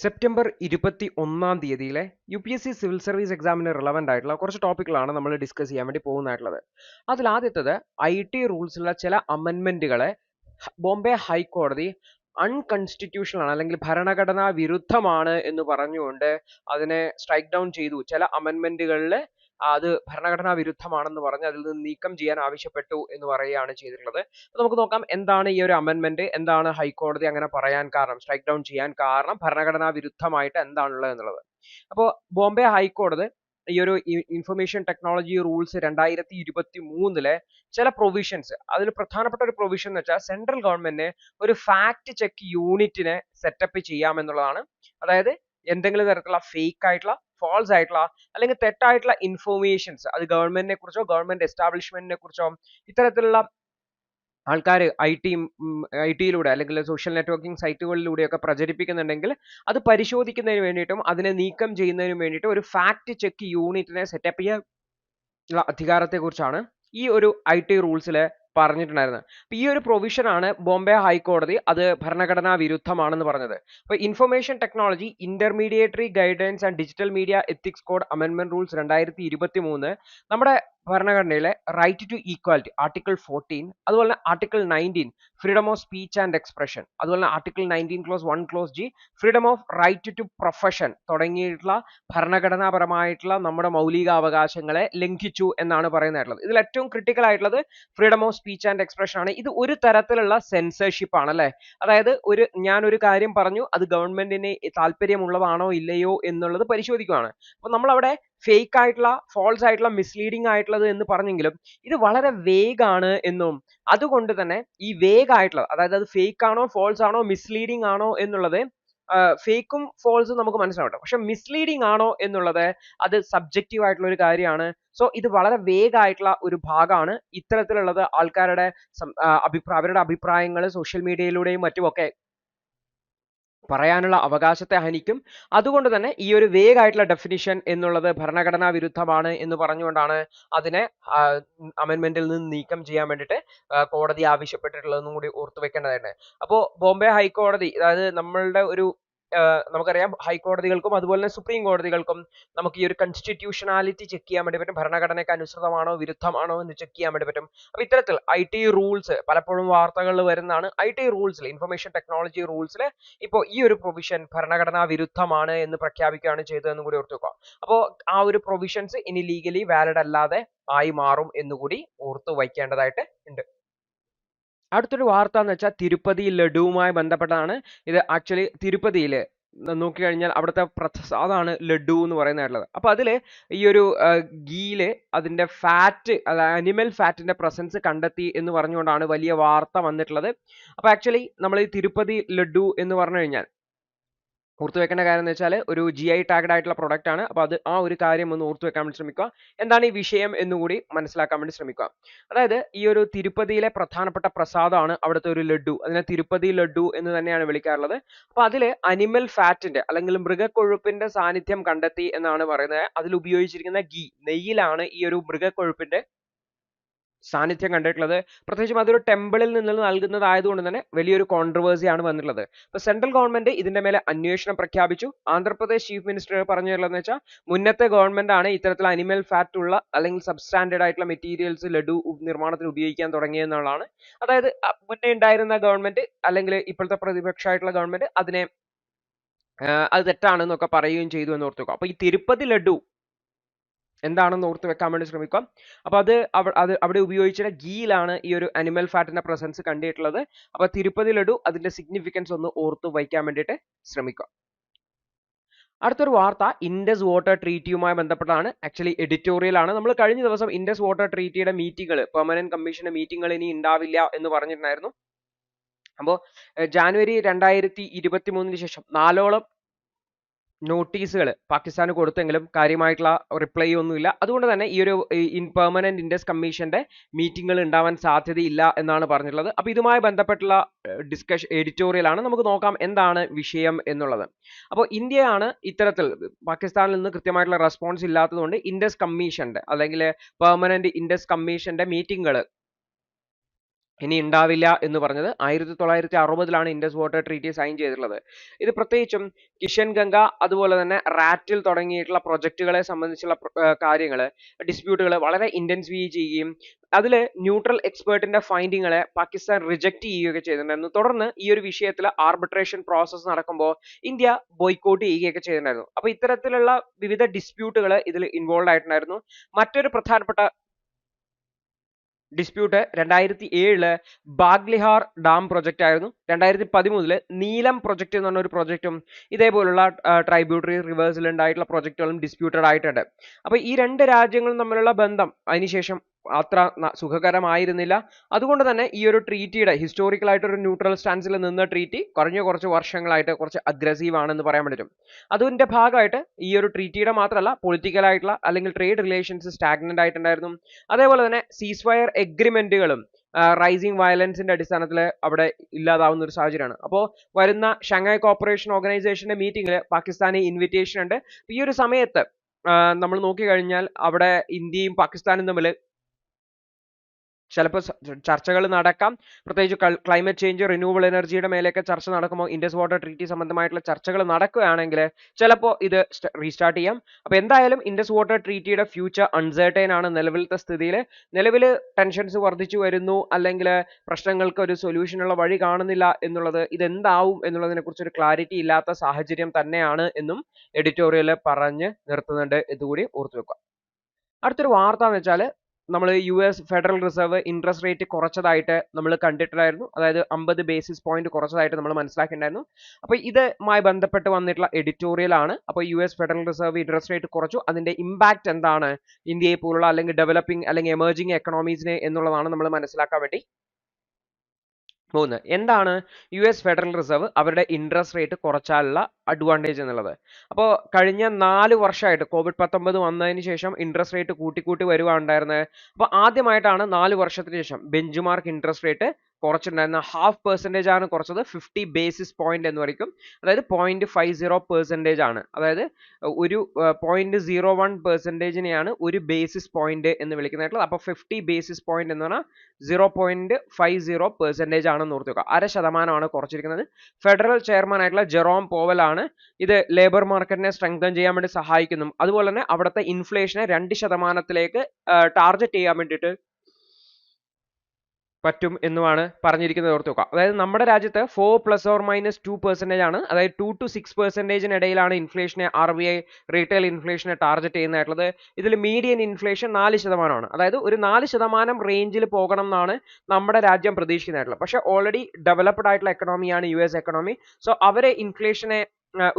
September 21-ാം തീയതിയിലെ UPSC civil service എക്സാമിന് relevant ആയിട്ടുള്ള കുറച്ച് ടോപ്പിക്കുകളാണ് നമ്മൾ ഡിസ്കസ് ചെയ്യാൻ വേണ്ടി പോകുന്നതായിട്ടുള്ളത്. അതിൽ ആദ്യത്തേത് IT റൂൾസിലുള്ള ചില അമെൻമെൻറ്റുകളെ ബോംബെ ഹൈക്കോടതി അൺകൺസ്റ്റിറ്റ്യൂഷണൽ ആണ് അല്ലെങ്കിൽ ഭരണഘടനാ വിരുദ്ധമാണ് എന്ന് പറഞ്ഞുകൊണ്ട് അതിനെ സ്ട്രൈക്ക് ഡൗൺ ചെയ്തു. ചില അമെൻമെൻറ്റുകളിൽ അത് ഭരണഘടനാ വിരുദ്ധമാണെന്ന് പറഞ്ഞ് അതിൽ നിന്ന് നീക്കം ചെയ്യാൻ ആവശ്യപ്പെട്ടു എന്ന് പറയുകയാണ് ചെയ്തിട്ടുള്ളത്. അപ്പോൾ നമുക്ക് നോക്കാം എന്താണ് ഈ ഒരു അമെൻമെന്റ്, എന്താണ് ഹൈക്കോടതി അങ്ങനെ പറയാൻ കാരണം, സ്ട്രൈക്ക് ഡൗൺ ചെയ്യാൻ കാരണം, ഭരണഘടനാ വിരുദ്ധമായിട്ട് എന്താണുള്ളത് എന്നുള്ളത്. അപ്പോൾ ബോംബെ ഹൈക്കോടതി ഈ ഒരു ഇൻഫർമേഷൻ ടെക്നോളജി റൂൾസ് 2023 ചില പ്രൊവിഷൻസ്, അതിൽ പ്രധാനപ്പെട്ട ഒരു പ്രൊവിഷൻ എന്ന് വെച്ചാൽ സെൻട്രൽ ഗവൺമെന്റിന് ഒരു ഫാക്ട് ചെക്ക് യൂണിറ്റിനെ സെറ്റപ്പ് ചെയ്യാമെന്നുള്ളതാണ്. അതായത് എന്തെങ്കിലും തരത്തിലുള്ള ഫേക്ക് ആയിട്ടുള്ള, ഫോൾസ് ആയിട്ടുള്ള അല്ലെങ്കിൽ തെറ്റായിട്ടുള്ള ഇൻഫോർമേഷൻസ് അത് ഗവൺമെന്റിനെ കുറിച്ചോ ഗവൺമെന്റ് എസ്റ്റാബ്ലിഷ്മെന്റിനെ കുറിച്ചോ ഇത്തരത്തിലുള്ള ആൾക്കാർ ഐ ടിയിലൂടെ അല്ലെങ്കിൽ സോഷ്യൽ നെറ്റ്വർക്കിംഗ് സൈറ്റുകളിലൂടെയൊക്കെ പ്രചരിപ്പിക്കുന്നുണ്ടെങ്കിൽ അത് പരിശോധിക്കുന്നതിന് വേണ്ടിയിട്ടും അതിനെ നീക്കം ചെയ്യുന്നതിനും വേണ്ടിയിട്ട് ഒരു ഫാക്ട് ചെക്ക് യൂണിറ്റിനെ സെറ്റപ്പ് ചെയ്യാനുള്ള അധികാരത്തെക്കുറിച്ചാണ് ഈ ഒരു IT റൂൾസിൽ പറഞ്ഞിട്ടുണ്ടായിരുന്നത്. അപ്പൊ ഈ ഒരു പ്രൊവിഷൻ ആണ് ബോംബെ ഹൈക്കോടതി അത് ഭരണഘടനാ വിരുദ്ധമാണെന്ന് പറഞ്ഞത്. അപ്പൊ information technology intermediary guidance and digital media ethics code അമെൻമെന്റ് റൂൾസ് 2023 നമ്മുടെ ഭരണഘടനയിലെ റൈറ്റ് ടു ഈക്വാലിറ്റി ആർട്ടിക്കിൾ 14, അതുപോലെ article 19 freedom of speech and expression, അതുപോലെ article 19 clause 1 clause G freedom of right to profession തുടങ്ങിയിട്ടുള്ള ഭരണഘടനാപരമായിട്ടുള്ള നമ്മുടെ മൗലിക അവകാശങ്ങളെ ലംഘിച്ചു എന്നാണ് പറയുന്നതായിട്ടുള്ളത്. ഇതിൽ ഏറ്റവും ക്രിട്ടിക്കൽ ആയിട്ടുള്ളത് freedom of speech and expression ആണ്. ഇത് ഒരു തരത്തിലുള്ള സെൻസർഷിപ്പ് ആണ് അല്ലെ. അതായത് ഞാൻ ഒരു കാര്യം പറഞ്ഞു, അത് ഗവൺമെന്റിന് താല്പര്യമുള്ളതാണോ ഇല്ലയോ എന്നുള്ളത് പരിശോധിക്കുകയാണ്. അപ്പൊ നമ്മൾ അവിടെ ഫേക്ക് ആയിട്ടുള്ള, ഫോൾസ് ആയിട്ടുള്ള, മിസ്ലീഡിംഗ് ആയിട്ടുള്ളത് എന്ന് പറഞ്ഞെങ്കിലും ഇത് വളരെ വേഗ് ആണ് എന്നും അതുകൊണ്ട് തന്നെ ഈ വേഗ് ആയിട്ടുള്ളത്, അതായത് അത് ഫേക്ക് ആണോ ഫോൾസ് ആണോ മിസ്ലീഡിംഗ് ആണോ എന്നുള്ളത്, ഫേക്കും ഫോൾസും നമുക്ക് മനസ്സിലാവട്ടെ, പക്ഷെ മിസ്ലീഡിംഗ് ആണോ എന്നുള്ളത് അത് സബ്ജക്റ്റീവ് ആയിട്ടുള്ള ഒരു കാര്യമാണ്. സോ ഇത് വളരെ വേഗ് ആയിട്ടുള്ള ഒരു ഭാഗമാണ്. ഇത്തരത്തിലുള്ളത് ആൾക്കാരുടെ അവരുടെ അഭിപ്രായങ്ങൾ സോഷ്യൽ മീഡിയയിലൂടെയും മറ്റുമൊക്കെ പറയാനുള്ള അവകാശത്തെ ഹനിക്കും. അതുകൊണ്ട് തന്നെ ഈ ഒരു വേഗ് ആയിട്ടുള്ള ഡെഫിനിഷൻ എന്നുള്ളത് ഭരണഘടനാ വിരുദ്ധമാണ് എന്ന് പറഞ്ഞുകൊണ്ടാണ് അതിനെ അമെൻമെന്റിൽ നിന്ന് നീക്കം ചെയ്യാൻ വേണ്ടിയിട്ട് കോടതി ആവശ്യപ്പെട്ടിട്ടുള്ളതെന്നും കൂടി ഓർത്തു വെക്കേണ്ടതായിട്ട്. അപ്പോൾ ബോംബെ ഹൈക്കോടതി, അതായത് നമ്മളുടെ ഒരു നമുക്കറിയാം ഹൈക്കോടതികൾക്കും അതുപോലെ തന്നെ സുപ്രീം കോടതികൾക്കും നമുക്ക് ഈ ഒരു കൺസ്റ്റിറ്റ്യൂഷണാലിറ്റി ചെക്ക് ചെയ്യാൻ വേണ്ടി പറ്റും, ഭരണഘടനയ്ക്ക് അനുസൃതമാണോ വിരുദ്ധമാണോ എന്ന് ചെക്ക് ചെയ്യാൻ വേണ്ടി പറ്റും. അപ്പൊ ഇത്തരത്തിൽ IT റൂൾസ് പലപ്പോഴും വാർത്തകളിൽ വരുന്നതാണ്. IT റൂൾസിൽ, ഇൻഫർമേഷൻ ടെക്നോളജി റൂൾസിൽ ഇപ്പോൾ ഈ ഒരു പ്രൊവിഷൻ ഭരണഘടനാ വിരുദ്ധമാണ് എന്ന് പ്രഖ്യാപിക്കുകയാണ് ചെയ്തതെന്ന് കൂടി ഓർത്തു വെക്കുക. അപ്പോൾ ആ ഒരു പ്രൊവിഷൻസ് ഇനി ലീഗലി വാലിഡ് അല്ലാതെ ആയി മാറും എന്നുകൂടി ഓർത്തു വയ്ക്കേണ്ടതായിട്ട് ഉണ്ട്. അടുത്തൊരു വാർത്ത എന്ന് വെച്ചാൽ തിരുപ്പതി ലഡുവുമായി ബന്ധപ്പെട്ടതാണ്. ഇത് ആക്ച്വലി തിരുപ്പതിയിൽ നോക്കിക്കഴിഞ്ഞാൽ അവിടുത്തെ പ്രസാദാണ് ലഡു എന്ന് പറയുന്നതായിട്ടുള്ളത്. അപ്പൊ അതില് ഈ ഒരു ഗീയില് അതിന്റെ ഫാറ്റ്, അതായത് അനിമൽ ഫാറ്റിന്റെ പ്രസൻസ് കണ്ടെത്തി എന്ന് പറഞ്ഞുകൊണ്ടാണ് വലിയ വാർത്ത വന്നിട്ടുള്ളത്. അപ്പൊ ആക്ച്വലി നമ്മൾ ഈ തിരുപ്പതി ലഡു എന്ന് പറഞ്ഞു കഴിഞ്ഞാൽ ഓർത്തു വെക്കേണ്ട കാര്യം എന്ന് വെച്ചാൽ ഒരു GI ടാഗ്ഡ് ആയിട്ടുള്ള പ്രൊഡക്റ്റ് ആണ്. അപ്പോൾ അത് ആ ഒരു കാര്യം ഒന്ന് ഓർത്തു വെക്കാൻ വേണ്ടി ശ്രമിക്കുക. എന്താണ് ഈ വിഷയം എന്നുകൂടി മനസ്സിലാക്കാൻ വേണ്ടി ശ്രമിക്കുക. അതായത് ഈ ഒരു തിരുപ്പതിയിലെ പ്രധാനപ്പെട്ട പ്രസാദമാണ് അവിടുത്തെ ഒരു ലഡു. അതിനെ തിരുപ്പതി ലഡു എന്ന് തന്നെയാണ് വിളിക്കാറുള്ളത്. അപ്പോൾ അതിൽ അനിമൽ ഫാറ്റിന്റെ അല്ലെങ്കിൽ മൃഗക്കൊഴുപ്പിന്റെ സാന്നിധ്യം കണ്ടെത്തി എന്നാണ് പറയുന്നത്. അതിൽ ഉപയോഗിച്ചിരിക്കുന്ന ഗീ, നെയ്യിലാണ് ഈ ഒരു മൃഗക്കൊഴുപ്പിന്റെ സാന്നിധ്യം കണ്ടിട്ടുള്ളത്. പ്രത്യേകിച്ചും അതൊരു ടെമ്പിളിൽ നിന്ന് നൽകുന്നതായതുകൊണ്ട് തന്നെ വലിയൊരു കോൺട്രവേഴ്സിയാണ് വന്നിട്ടുള്ളത്. ഇപ്പൊ സെൻട്രൽ ഗവൺമെന്റ് ഇതിന്റെ മേലെ അന്വേഷണം പ്രഖ്യാപിച്ചു. ആന്ധ്രാപ്രദേശ് ചീഫ് മിനിസ്റ്റർ പറഞ്ഞിട്ടുള്ളതെന്ന് വെച്ചാൽ മുന്നത്തെ ഗവൺമെന്റ് ആണ് ഇത്തരത്തിൽ അനിമൽ ഫാറ്റ് ഉള്ള അല്ലെങ്കിൽ സബ്സ്റ്റാൻഡേർഡ് ആയിട്ടുള്ള മെറ്റീരിയൽസ് ലഡു നിർമ്മാണത്തിന് ഉപയോഗിക്കാൻ തുടങ്ങിയെന്നുള്ളതാണ്. അതായത് മുന്നേ ഉണ്ടായിരുന്ന ഗവൺമെന്റ് അല്ലെങ്കിൽ ഇപ്പോഴത്തെ പ്രതിപക്ഷമായിട്ടുള്ള ഗവൺമെന്റ് അതിനെ അത് തെറ്റാണെന്നൊക്കെ പറയുകയും ചെയ്തു എന്ന് ഓർത്തുക. അപ്പൊ ഈ തിരുപ്പതി ലഡു എന്താണെന്ന് ഓർത്ത് വെക്കാൻ വേണ്ടി ശ്രമിക്കാം. അപ്പൊ അത് അവിടെ ഉപയോഗിച്ചിട്ട് ഗീയിലാണ് ഈ ഒരു അനിമൽ ഫാറ്റിന്റെ പ്രസൻസ് കണ്ടിട്ടുള്ളത്. അപ്പൊ തിരുപ്പതി ലഡു അതിന്റെ സിഗ്നിഫിക്കൻസ് ഒന്ന് ഓർത്ത് വയ്ക്കാൻ വേണ്ടിയിട്ട് ശ്രമിക്കാം. അടുത്തൊരു വാർത്ത ഇൻഡസ് വാട്ടർ ട്രീറ്റിയുമായി ബന്ധപ്പെട്ടാണ്. ആക്ച്വലി എഡിറ്റോറിയൽ ആണ്. നമ്മൾ കഴിഞ്ഞ ദിവസം ഇൻഡസ് വാട്ടർ ട്രീറ്റിയുടെ മീറ്റിംഗുകൾ, പെർമനന്റ് കമ്മീഷന്റെ മീറ്റിംഗുകൾ ഇനി ഉണ്ടാവില്ല എന്ന് പറഞ്ഞിട്ടുണ്ടായിരുന്നു. അപ്പോൾ ജാനുവരി 2023 ശേഷം 4ഓളം നോട്ടീസുകൾ പാകിസ്ഥാന് കൊടുത്തെങ്കിലും കാര്യമായിട്ടുള്ള റിപ്ലൈ ഒന്നുമില്ല. അതുകൊണ്ട് തന്നെ ഈ ഒരു പെർമനന്റ് ഇൻഡസ് കമ്മീഷന്റെ മീറ്റിംഗുകൾ ഉണ്ടാവാൻ സാധ്യതയില്ല എന്നാണ് പറഞ്ഞിട്ടുള്ളത്. അപ്പൊ ഇതുമായി ബന്ധപ്പെട്ടുള്ള ഡിസ്കഷൻ എഡിറ്റോറിയൽ ആണ്. നമുക്ക് നോക്കാം എന്താണ് വിഷയം എന്നുള്ളത്. അപ്പോൾ ഇന്ത്യയാണ് ഇത്തരത്തിൽ പാകിസ്ഥാനിൽ നിന്ന് കൃത്യമായിട്ടുള്ള റെസ്പോൺസ് ഇല്ലാത്തതുകൊണ്ട് ഇൻഡസ് കമ്മീഷന്റെ അല്ലെങ്കിൽ പെർമനന്റ് ഇൻഡസ് കമ്മീഷന്റെ മീറ്റിംഗുകൾ ഇനി ഉണ്ടാവില്ല എന്ന് പറഞ്ഞത് 1960 ഇൻഡസ് വാട്ടർ ട്രീറ്റി സൈൻ ചെയ്തിട്ടുള്ളത്. ഇത് പ്രത്യേകിച്ചും കിഷൻ ഗംഗ അതുപോലെ തന്നെ റാറ്റിൽ തുടങ്ങിയിട്ടുള്ള പ്രൊജക്ടുകളെ സംബന്ധിച്ചുള്ള കാര്യങ്ങൾ ഡിസ്പ്യൂട്ടുകൾ വളരെ ഇന്റൻസിഫൈ ചെയ്യുകയും അതിൽ ന്യൂട്രൽ എക്സ്പേർട്ടിന്റെ ഫൈൻഡിങ്ങുകളെ പാകിസ്ഥാൻ റിജക്ട് ചെയ്യുകയൊക്കെ ചെയ്തിട്ടുണ്ടായിരുന്നു. തുടർന്ന് ഈ ഒരു വിഷയത്തിൽ ആർബിട്രേഷൻ പ്രോസസ്സ് നടക്കുമ്പോൾ ഇന്ത്യ ബോയ്ക്കോട്ട് ചെയ്യുകയൊക്കെ ചെയ്തിട്ടുണ്ടായിരുന്നു. അപ്പൊ ഇത്തരത്തിലുള്ള വിവിധ ഡിസ്പ്യൂട്ടുകൾ ഇതിൽ ഇൻവോൾവ് ആയിട്ടുണ്ടായിരുന്നു. മറ്റൊരു പ്രധാനപ്പെട്ട ഡിസ്പ്യൂട്ട് 2007 ബാഗ്ലിഹാർ ഡാം പ്രൊജക്റ്റ് ആയിരുന്നു. 2013 നീലം പ്രൊജക്റ്റ് എന്ന് പറഞ്ഞ ഒരു പ്രൊജക്റ്റും ഇതേപോലുള്ള ട്രൈബ്യൂട്ടറി റിവേഴ്സിൽ ഉണ്ടായിട്ടുള്ള പ്രൊജക്റ്റുകളും ഡിസ്പ്യൂട്ടഡ് ആയിട്ടുണ്ട്. അപ്പൊ ഈ രണ്ട് രാജ്യങ്ങളും തമ്മിലുള്ള ബന്ധം അതിനുശേഷം അത്ര സുഖകരമായിരുന്നില്ല. അതുകൊണ്ട് തന്നെ ഈ ഒരു ട്രീറ്റിയുടെ ഹിസ്റ്റോറിക്കൽ ആയിട്ട് ഒരു ന്യൂട്രൽ സ്റ്റാൻസിൽ നിന്ന ട്രീറ്റി കഴിഞ്ഞ കുറച്ച് വർഷങ്ങളായിട്ട് കുറച്ച് അഗ്രസീവ് ആണെന്ന് പറയാൻ പറ്റും. അതിന്റെ ഭാഗമായിട്ട് ഈ ഒരു ട്രീറ്റിയുടെ മാത്രമല്ല പൊളിറ്റിക്കൽ ആയിട്ടുള്ള അല്ലെങ്കിൽ ട്രേഡ് റിലേഷൻസ് സ്റ്റാഗ്നന്റ് ആയിട്ടുണ്ടായിരുന്നു. അതേപോലെ തന്നെ സീസ് ഫയർ എഗ്രിമെന്റുകളും റൈസിംഗ് വയലൻസിന്റെ അടിസ്ഥാനത്തിൽ അവിടെ ഇല്ലാതാവുന്ന ഒരു സാഹചര്യമാണ്. അപ്പോൾ വരുന്ന ഷാങ്ഹായ് കോർപ്പറേഷൻ ഓർഗനൈസേഷന്റെ മീറ്റിംഗിൽ പാകിസ്ഥാനി ഇൻവിറ്റേഷൻ ഉണ്ട്. ഈ ഒരു സമയത്ത് നമ്മൾ നോക്കിക്കഴിഞ്ഞാൽ അവിടെ ഇന്ത്യയും പാകിസ്ഥാനും തമ്മിൽ ചിലപ്പോൾ ചർച്ചകൾ നടക്കാം. പ്രത്യേകിച്ച് ക്ലൈമറ്റ് ചേഞ്ച് റിന്യൂവബിൾ എനർജിയുടെ മേലെയൊക്കെ ചർച്ച നടക്കുമ്പോൾ ഇൻഡസ് വാട്ടർ ട്രീറ്റി സംബന്ധമായിട്ടുള്ള ചർച്ചകൾ നടക്കുകയാണെങ്കിൽ ചിലപ്പോൾ ഇത് റീസ്റ്റാർട്ട് ചെയ്യാം. അപ്പോൾ എന്തായാലും ഇൻഡസ് വാട്ടർ ട്രീറ്റിയുടെ ഫ്യൂച്ചർ അൺസർട്ടൈൻ ആണ് നിലവിലത്തെ സ്ഥിതിയിൽ. നിലവിൽ ടെൻഷൻസ് വർദ്ധിച്ചു വരുന്നു, അല്ലെങ്കിൽ പ്രശ്നങ്ങൾക്ക് ഒരു സൊല്യൂഷനുള്ള വഴി കാണുന്നില്ല എന്നുള്ളത്, ഇതെന്താവും എന്നുള്ളതിനെ കുറിച്ച് ഒരു ക്ലാരിറ്റി ഇല്ലാത്ത സാഹചര്യം തന്നെയാണ് എന്നും എഡിറ്റോറിയൽ പറഞ്ഞ് നിർത്തുന്നുണ്ട്. ഇതുകൂടി ഓർത്തു വെക്കുക. അടുത്തൊരു വാർത്ത എന്ന് വെച്ചാൽ നമ്മൾ US federal reserve interest rate കുറച്ചതായിട്ട് നമ്മൾ കണ്ടിട്ടുണ്ടായിരുന്നു. അതായത് 50 ബേസിസ് പോയിന്റ് കുറച്ചതായിട്ട് നമ്മൾ മനസ്സിലാക്കിയിട്ടുണ്ടായിരുന്നു. അപ്പോൾ ഇതുമായി ബന്ധപ്പെട്ട് വന്നിട്ടുള്ള എഡിറ്റോറിയൽ ആണ്. അപ്പോൾ US federal reserve interest rate കുറച്ചു, അതിന്റെ ഇമ്പാക്ട് എന്താണ് ഇന്ത്യയെ പോലുള്ള അല്ലെങ്കിൽ ഡെവലപ്പിംഗ് അല്ലെങ്കിൽ എമർജിംഗ് എക്കണോമീസിനെ എന്നുള്ളതാണ് നമ്മൾ മനസ്സിലാക്കാൻ വേണ്ടി പോകുന്നത്. എന്താണ് US ഫെഡറൽ റിസർവ് അവരുടെ ഇൻട്രസ്റ്റ് റേറ്റ് കുറച്ചാലുള്ള അഡ്വാൻറ്റേജ് എന്നുള്ളത്? അപ്പോൾ കഴിഞ്ഞ 4 വർഷമായിട്ട് COVID-19 വന്നതിന് ശേഷം ഇൻട്രസ്റ്റ് റേറ്റ് കൂട്ടിക്കൂട്ടി വരുവാണ്ടായിരുന്നത്. അപ്പോൾ ആദ്യമായിട്ടാണ് 4 വർഷത്തിന് ശേഷം ബെഞ്ച് മാർക്ക് ഇൻട്രസ്റ്റ് റേറ്റ് കുറച്ചിട്ടുണ്ടായിരുന്ന 0.5% ആണ് കുറച്ചത്. 50 ബേസിസ് പോയിന്റ് എന്ന് പറയും. അതായത് 0.50% ആണ്. അതായത് ഒരു 0.01%നെയാണ് ഒരു ബേസിസ് പോയിന്റ് എന്ന് വിളിക്കുന്നതായിട്ടുള്ളത്. അപ്പോൾ 50 ബേസിസ് പോയിന്റ് എന്ന് പറഞ്ഞാൽ 0.50% ആണെന്ന് ഓർത്ത് വെക്കുക. 0.5% കുറച്ചിരിക്കുന്നത്. ഫെഡറൽ ചെയർമാൻ ആയിട്ടുള്ള ജെറോം പോവൽ ആണ് ഇത് ലേബർ മാർക്കറ്റിനെ സ്ട്രെങ്തൻ ചെയ്യാൻ വേണ്ടി സഹായിക്കുന്നു. അതുപോലെ തന്നെ അവിടുത്തെ ഇൻഫ്ലേഷനെ 2% ടാർഗറ്റ് ചെയ്യാൻ വേണ്ടിയിട്ട് പറ്റും എന്നുമാണ് പറഞ്ഞിരിക്കുന്നത്. ഓർത്ത് വെക്കുക. അതായത് നമ്മുടെ രാജ്യത്ത് 4 ± 2% ആണ്. അതായത് 2 to 6% ഇടയിലാണ് ഇൻഫ്ലേഷനെ RBI റീറ്റെയിൽ ഇൻഫ്ലേഷനെ ടാർഗറ്റ് ചെയ്യുന്നതായിട്ടുള്ളത്. ഇതിൽ മീഡിയൻ ഇൻഫ്ലേഷൻ 4% ആണ്. അതായത് ഒരു 4% റേഞ്ചിൽ പോകണം എന്നാണ് നമ്മുടെ രാജ്യം പ്രതീക്ഷിക്കുന്നതായിട്ടുള്ളത്. പക്ഷെ ഓൾറെഡി ഡെവലപ്ഡ് ആയിട്ടുള്ള എക്കണോമിയാണ് US എക്കണോമി. സോ അവരെ ഇൻഫ്ലേഷനെ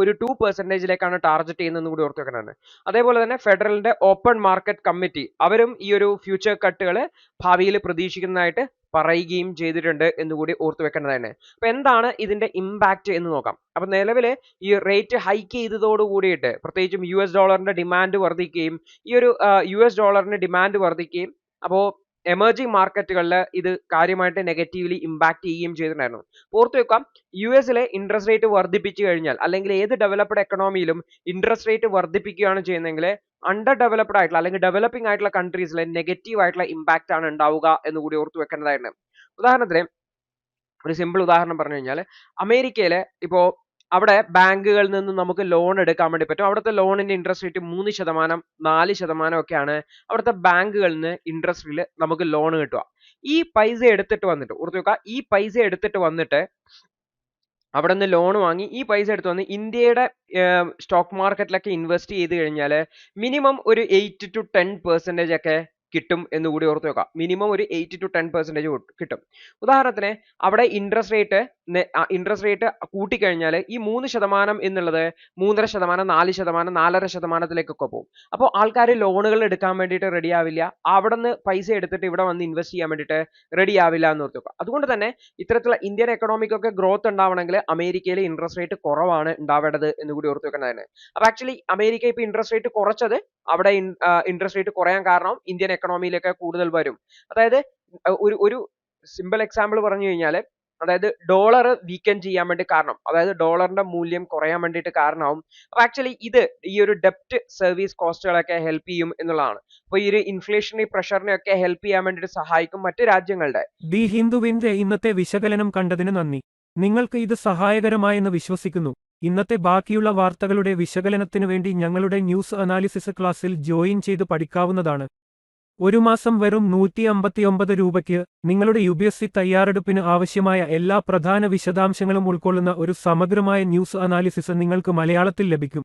ഒരു 2%ലേക്കാണ് ടാർഗറ്റ് ചെയ്യുന്നതെന്ന് കൂടി ഓർത്ത് വെക്കണം. അതേപോലെ തന്നെ ഫെഡറലിന്റെ ഓപ്പൺ മാർക്കറ്റ് കമ്മിറ്റി അവരും ഈ ഒരു ഫ്യൂച്ചർ കട്ടുകൾ ഭാവിയിൽ പ്രതീക്ഷിക്കുന്നതായിട്ട് പറയുകയും ചെയ്തിട്ടുണ്ട് എന്നുകൂടി ഓർത്തു വെക്കേണ്ടതാണ്. അപ്പൊ എന്താണ് ഇതിന്റെ ഇമ്പാക്ട് എന്ന് നോക്കാം. അപ്പൊ നിലവില് ഈ റേറ്റ് ഹൈക്ക് ചെയ്തതോട് കൂടിയിട്ട് പ്രത്യേകിച്ചും US ഡോളറിന്റെ ഡിമാൻഡ് വർദ്ധിക്കുകയും ഈ ഒരു US ഡോളറിന്റെ ഡിമാൻഡ് വർദ്ധിക്കുകയും അപ്പോൾ എമർജിംഗ് മാർക്കറ്റുകളിൽ ഇത് കാര്യമായിട്ട് നെഗറ്റീവ്ലി ഇമ്പാക്ട് ചെയ്യുകയും ചെയ്തിട്ടുണ്ടായിരുന്നു. ഓർത്തു വെക്കാം, US ഇൻട്രസ്റ്റ് റേറ്റ് വർദ്ധിപ്പിച്ചു കഴിഞ്ഞാൽ അല്ലെങ്കിൽ ഏത് ഡെവലപ്ഡ് എക്കണോമിയിലും ഇൻട്രസ്റ്റ് റേറ്റ് വർദ്ധിപ്പിക്കുകയാണ് ചെയ്യുന്നതെങ്കിൽ അണ്ടർ ഡെവലപ്ഡ് ആയിട്ടുള്ള അല്ലെങ്കിൽ ഡെവലപ്പിംഗ് ആയിട്ടുള്ള കൺട്രീസിൽ നെഗറ്റീവ് ആയിട്ടുള്ള ഇമ്പാക്ട് ആണ് ഉണ്ടാവുക എന്ന് കൂടി ഓർത്തു വെക്കേണ്ടതായിട്ടുണ്ട്. ഉദാഹരണത്തിന് ഒരു സിമ്പിൾ ഉദാഹരണം പറഞ്ഞു കഴിഞ്ഞാൽ അമേരിക്കയിലെ ഇപ്പോ അവിടെ ബാങ്കുകളിൽ നിന്ന് നമുക്ക് ലോൺ എടുക്കാൻ വേണ്ടി പറ്റും. അവിടുത്തെ ലോണിന്റെ ഇൻട്രസ്റ്റ് റേറ്റ് 3%, 4% ഒക്കെയാണ് അവിടുത്തെ ബാങ്കുകളിൽ നിന്ന് ഇൻട്രസ്റ്റിൽ നമുക്ക് ലോൺ കിട്ടുക. ഈ പൈസ എടുത്തിട്ട് വന്നിട്ട് ഓർത്തു വെക്കുക, ഈ പൈസ എടുത്തിട്ട് വന്നിട്ട് അവിടെ നിന്ന് ലോൺ വാങ്ങി ഈ പൈസ എടുത്ത് വന്ന് ഇന്ത്യയുടെ സ്റ്റോക്ക് മാർക്കറ്റിലൊക്കെ ഇൻവെസ്റ്റ് ചെയ്ത് കഴിഞ്ഞാൽ മിനിമം ഒരു 8 to 10% ഒക്കെ കിട്ടും എന്ന് കൂടി ഓർത്ത് വെക്കാം. മിനിമം ഒരു 8 to 10% കിട്ടും. ഉദാഹരണത്തിന് അവിടെ ഇൻട്രസ്റ്റ് റേറ്റ് കൂട്ടിക്കഴിഞ്ഞാൽ ഈ 3% എന്നുള്ളത് 3.5%, 4%, 4.5%ലേക്കൊക്കെ പോകും. അപ്പോൾ ആൾക്കാർ ലോണുകൾ എടുക്കാൻ വേണ്ടിയിട്ട് റെഡി ആവില്ല. അവിടെ നിന്ന് പൈസ എടുത്തിട്ട് ഇവിടെ വന്ന് ഇൻവെസ്റ്റ് ചെയ്യാൻ വേണ്ടിയിട്ട് റെഡി ആവില്ല എന്ന് ഓർത്ത് വെക്കുക. അതുകൊണ്ട് തന്നെ ഇത്തരത്തിലുള്ള ഇന്ത്യൻ എക്കണോമിക്കൊക്കെ ഗ്രോത്ത് ഉണ്ടാവണമെങ്കിൽ അമേരിക്കയിൽ ഇൻട്രസ്റ്റ് റേറ്റ് കുറവാണ് ഉണ്ടാവേണ്ടത് എന്ന് കൂടി ഓർത്ത് വെക്കേണ്ടതാണ്. അപ്പൊ ആക്ച്വലി അമേരിക്ക ഇപ്പൊ ഇൻട്രസ്റ്റ് റേറ്റ് കുറച്ചത് അവിടെ ഇൻട്രസ്റ്റ് റേറ്റ് കുറയാൻ കാരണം ഇന്ത്യൻ എക്കണോമിയിലേക്ക് കൂടുതൽ വരും. അതായത് ഒരു സിമ്പിൾ എക്സാമ്പിൾ പറഞ്ഞു കഴിഞ്ഞാൽ അതായത് ഡോളർ വീക്കൻ ചെയ്യാൻ വേണ്ടി കാരണം, അതായത് ഡോളറിന്റെ മൂല്യം കുറയാൻ വേണ്ടിയിട്ട് കാരണമാവും. അപ്പൊ ആക്ച്വലി ഇത് ഈ ഒരു ഡെപ്റ്റ് സർവീസ് കോസ്റ്റുകളൊക്കെ ഹെൽപ്പ് ചെയ്യും എന്നുള്ളതാണ്. അപ്പൊ ഈ ഒരു ഇൻഫ്ലേഷണറി പ്രഷറിനെ ഒക്കെ ഹെൽപ്പ് ചെയ്യാൻ വേണ്ടിയിട്ട് സഹായിക്കും മറ്റു രാജ്യങ്ങളുടെ. ദി ഹിന്ദുവിന്റെ ഇന്നത്തെ വിശകലനം കണ്ടതിന് നന്ദി. നിങ്ങൾക്ക് ഇത് സഹായകരമായെന്ന് വിശ്വസിക്കുന്നു. ഇന്നത്തെ ബാക്കിയുള്ള വാർത്തകളുടെ വിശകലനത്തിനു വേണ്ടി ഞങ്ങളുടെ ന്യൂസ് അനാലിസിസ് ക്ലാസ്സിൽ ജോയിൻ ചെയ്ത് പഠിക്കാവുന്നതാണ്. ഒരു മാസം വെറും 159 രൂപയ്ക്ക് നിങ്ങളുടെ UPSC തയ്യാറെടുപ്പിന് ആവശ്യമായ എല്ലാ പ്രധാന വിശദാംശങ്ങളും ഉൾക്കൊള്ളുന്ന ഒരു സമഗ്രമായ ന്യൂസ് അനാലിസിസ് നിങ്ങൾക്ക് മലയാളത്തിൽ ലഭിക്കും.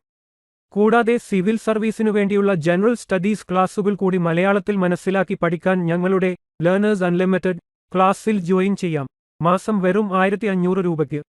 കൂടാതെ സിവിൽ സർവീസിനു വേണ്ടിയുള്ള ജനറൽ സ്റ്റഡീസ് ക്ലാസുകൾ കൂടി മലയാളത്തിൽ മനസ്സിലാക്കി പഠിക്കാൻ ഞങ്ങളുടെ ലേണേഴ്സ് അൺലിമിറ്റഡ് ക്ലാസ്സിൽ ജോയിൻ ചെയ്യാം. മാസം വെറും 1500 രൂപയ്ക്ക്.